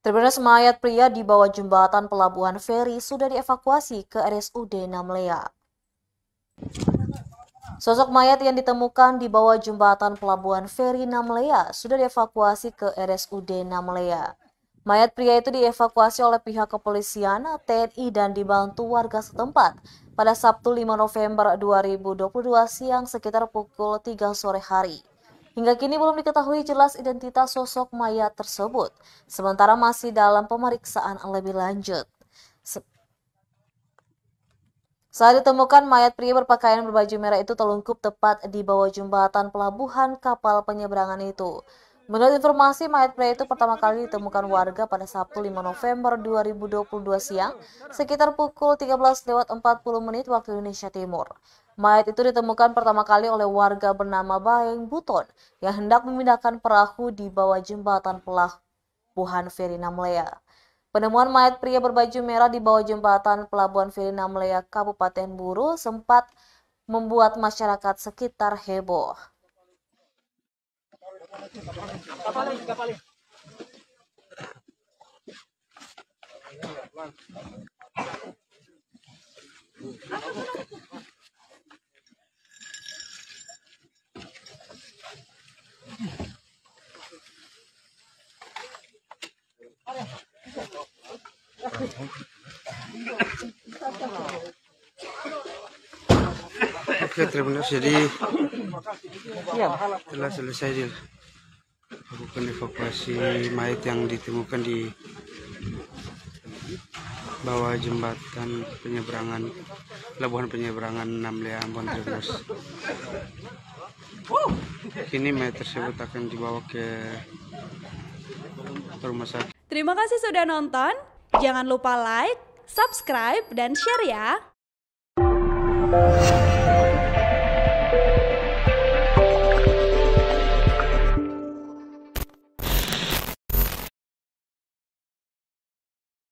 13 mayat pria di bawah jembatan Pelabuhan Feri sudah dievakuasi ke RSUD Namlea. Sosok mayat yang ditemukan di bawah jembatan Pelabuhan Feri Namlea sudah dievakuasi ke RSUD Namlea. Mayat pria itu dievakuasi oleh pihak kepolisian, TNI, dan dibantu warga setempat pada Sabtu 5 November 2022 siang sekitar pukul 3 sore hari. Hingga kini belum diketahui jelas identitas sosok mayat tersebut, sementara masih dalam pemeriksaan lebih lanjut. Saat ditemukan, mayat pria berpakaian berbaju merah itu telungkup tepat di bawah jembatan pelabuhan kapal penyeberangan itu. Menurut informasi, mayat pria itu pertama kali ditemukan warga pada Sabtu 5 November 2022 siang, sekitar pukul 13.40 waktu Indonesia Timur. Mayat itu ditemukan pertama kali oleh warga bernama Baeng Buton yang hendak memindahkan perahu di bawah jembatan Pelabuhan Feri Namlea. Penemuan mayat pria berbaju merah di bawah jembatan Pelabuhan Feri Namlea, Kabupaten Buru sempat membuat masyarakat sekitar heboh. Oke, terima kasih. Jadi telah selesai dilakukan evakuasi mayat yang ditemukan di bawah jembatan penyeberangan Pelabuhan Penyeberangan Namlea, Ambon, Tribunus. Kini mayat tersebut akan dibawa ke rumah sakit. Terima kasih sudah nonton. Jangan lupa like, subscribe, dan share ya.